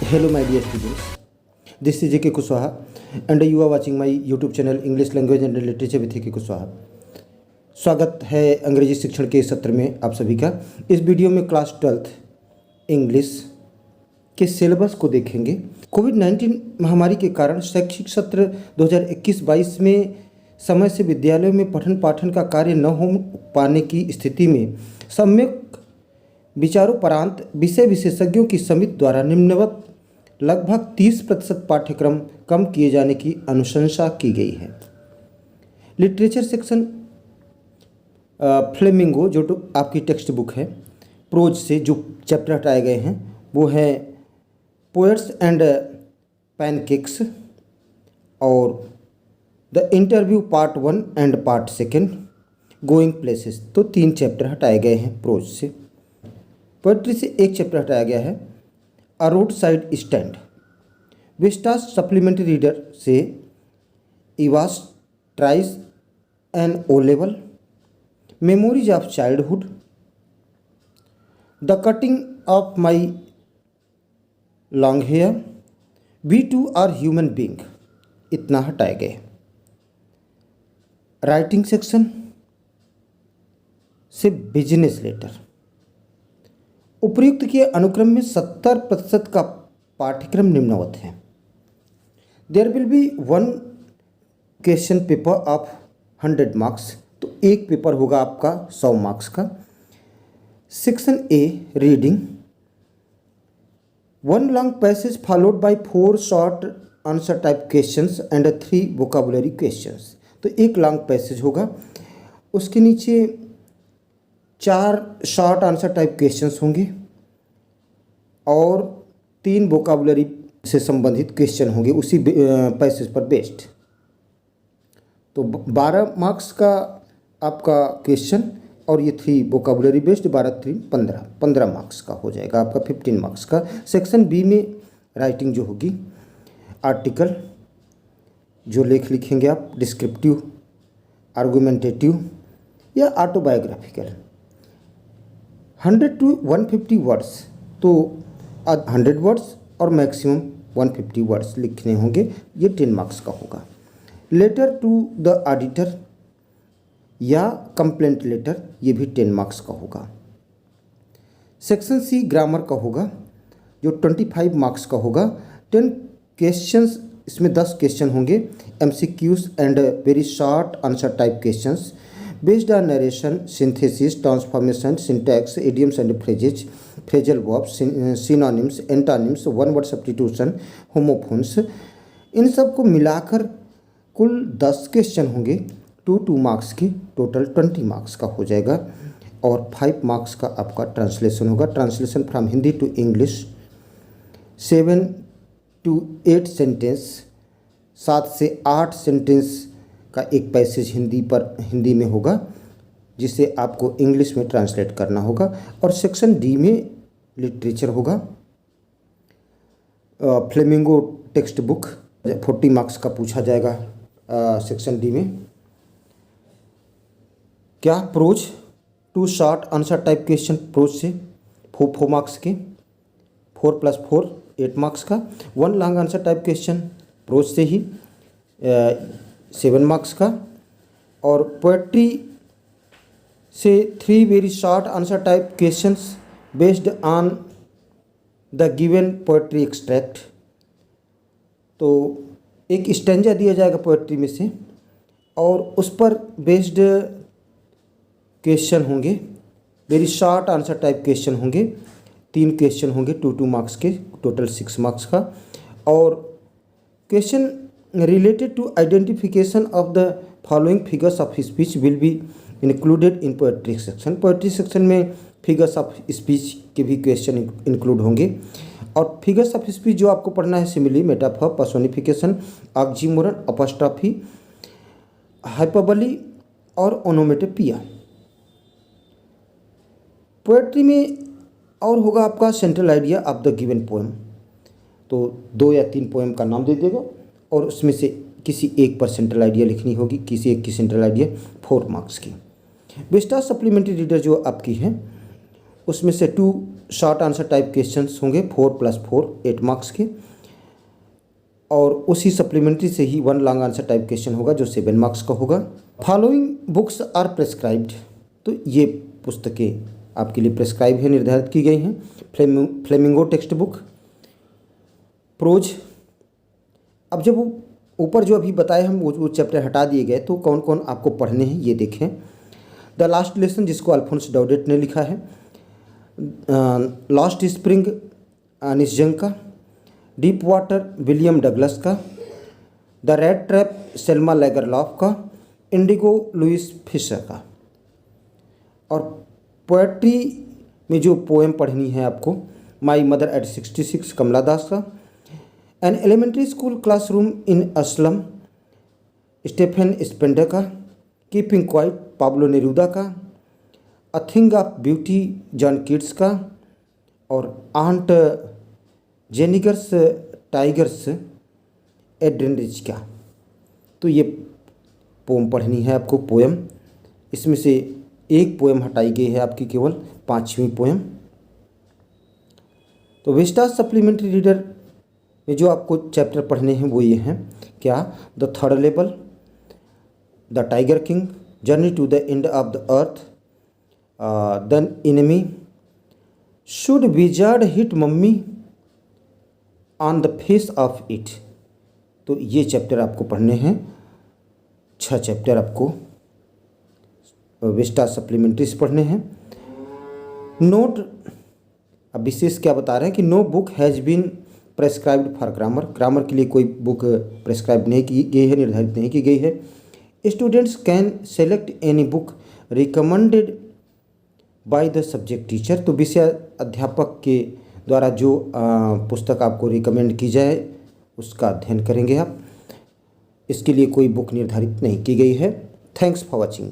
Hello my dear students, this is JK Kushwaha and you are watching my YouTube channel English Language and Literature with JK Kushwaha। स्वागत है अंग्रेजी शिक्षण के सत्र में आप सभी का। इस वीडियो में क्लास 12th इंग्लिश के सिलेबस को देखेंगे। कोविड-19 महामारी के कारण शैक्षिक सत्र 2021-22 में समय से विद्यालयों में पठन पाठन का कार्य न हो पाने की स्थिति में सम्यक विचारोपरांत विषय विशेषज्ञों की समिति द्वारा निम्नवत लगभग 30% पाठ्यक्रम कम किए जाने की अनुशंसा की गई है। लिटरेचर सेक्शन फ्लेमिंगो जो आपकी टेक्स्ट बुक है, प्रोज से जो चैप्टर हटाए गए हैं वो है पोएट्स एंड पैनकेक्स और the interview part 1 and part 2 going places. तो 3 चैप्टर हटाए गए हैं प्रोज से। पोएट्री से एक चैप्टर हटाया गया है a roadside stand. Vistas supplementary reader से Evans tries an O level, memories of childhood, the cutting of my long hair, we too are human beings, इतना हटाए गए। राइटिंग सेक्शन से बिजनेस लेटर। उपर्युक्त के अनुक्रम में 70% का पाठ्यक्रम निम्नवत है। There will be 1 question paper of 100 marks, तो एक पेपर होगा आपका 100 मार्क्स का। Section A reading, 1 long passage followed by 4 short answer type questions and 3 vocabulary questions. तो एक लॉन्ग पैसेज होगा, उसके नीचे 4 शॉर्ट आंसर टाइप क्वेश्चंस होंगे और 3 वोकैबुलरी से संबंधित क्वेश्चन होंगे उसी पैसेज पर बेस्ड। तो 12 मार्क्स का आपका क्वेश्चन और ये 3 वोकैबुलरी बेस्ड, 12 15 मार्क्स का हो जाएगा आपका 15 मार्क्स का। सेक्शन बी में राइटिंग जो होगी, आर्टिकल जो लेख लिखेंगे आप, डिस्क्रिप्टिव, आर्गुमेंटेटिव या ऑटोबायोग्राफिकल, 100 to 150 वर्ड्स, तो 100 वर्ड्स और मैक्सिमम 150 वर्ड्स लिखने होंगे। ये 10 मार्क्स का होगा। लेटर टू द ऑडिटर या कंप्लेंट लेटर, ये भी 10 मार्क्स का होगा। सेक्शन सी ग्रामर का होगा जो 25 मार्क्स का होगा। 10 क्वेश्चंस, इसमें 10 क्वेश्चन होंगे, MCQs and very short answer type questions based on narration, synthesis, transformation, syntax, idioms and phrases, phrasal verbs, synonyms, antonyms, 1 word substitution, homophones, इन सब को मिलाकर कुल 10 क्वेश्चन होंगे। 2 मार्क्स की, टोटल 20 मार्क्स का हो जाएगा। और 5 मार्क्स का आपका ट्रांसलेशन होगा। Translation from Hindi to English, 7 to 8 sentence, 7 से 8 सेंटेंस का एक पैसेज हिंदी में होगा जिसे आपको इंग्लिश में ट्रांसलेट करना होगा। और सेक्शन डी में लिटरेचर होगा। फ्लेमिंगो टेक्स्ट बुक 40 मार्क्स का पूछा जाएगा सेक्शन डी में। क्या prose, 2 short answer type question prose से 4 मार्क्स के, 4 + 4 8 मार्क्स का। 1 long answer type question prose से ही 7 मार्क्स का। और पोएट्री से 3 very short answer type questions based on the given poetry extract, तो एक स्टैंजा दिया जाएगा पोएट्री में से और उस पर बेस्ड क्वेश्चन होंगे, very short answer type question होंगे। 3 क्वेश्चन होंगे 2 मार्क्स के, टोटल 6 मार्क्स का। और question related to identification of the following figures of speech will be included in poetry section। poetry section में figures of speech के भी question include होंगे। और figures of speech जो आपको पढ़ना है, simile, metaphor, personification, oxymoron, apostrophe, hyperbole और ओनोमेटोपिया। पोएट्री में और होगा आपका central idea of the given poem, तो 2 या 3 पोएम का नाम दे देगा और उसमें से किसी एक पर सेंट्रल आइडिया लिखनी होगी, किसी एक की सेंट्रल आइडिया 4 मार्क्स की। विस्टास सप्लीमेंट्री रीडर जो आपकी है उसमें से 2 शॉर्ट आंसर टाइप क्वेश्चंस होंगे 4+4 8 मार्क्स के, और उसी सप्लीमेंट्री से ही 1 लॉन्ग आंसर टाइप क्वेश्चन होगा जो 7 मार्क्स का होगा। फॉलोइंग बुक्स आर प्रेस्क्राइब्ड, तो ये पुस्तकें आपके लिए प्रेस्क्राइब है, निर्धारित की गई हैं। Flamingo text book, prose. अब जब वो ऊपर जो अभी बताए हम वो चैप्टर हटा दिए गए, तो कौन कौन आपको पढ़ने हैं ये देखें। द लास्ट लेसन, जिसको अल्फोंस डॉडेट ने लिखा है, लॉस्ट स्प्रिंग निस्जंग का, डीप वाटर विलियम डगलस का, द रेड ट्रैप सेल्मा लेगरलॉफ का, इंडिगो लुइस फिशर का। और पोएट्री में जो पोएम पढ़नी है आपको, my mother eight 66 Kamala Das का, an elementary school classroom in a slum Stephen Spender का, कीपिंग क्वाइट पाब्लो नेरूदा का, a thing of beauty John Keats का, और आंट जेनिगर्स टाइगर्स एड्रेनरिच का। तो ये पोम पढ़नी है आपको, पोएम। इसमें से एक पोएम हटाई गई है आपकी, केवल 5वीं पोएम। तो विस्टास सप्लीमेंट्री रीडर में जो आपको चैप्टर पढ़ने हैं वो ये हैं क्या, the third level, the tiger king, journey to the end of the earth, the enemy, should wizard hit mommy on the face of it. तो ये चैप्टर आपको पढ़ने हैं, 6 चैप्टर आपको विस्टास सप्लीमेंट्री से पढ़ने हैं। नोट, अब विशेष क्या बता रहे हैं कि no book has been prescribed for grammar, grammar के लिए कोई बुक प्रेस्क्राइब नहीं की गई है, निर्धारित नहीं की गई है। Students can select any book recommended by the subject teacher, तो विषय अध्यापक के द्वारा जो पुस्तक आपको रिकमेंड की जाए उसका अध्ययन करेंगे आप। इसके लिए कोई बुक निर्धारित नहीं की गई है। Thanks for watching.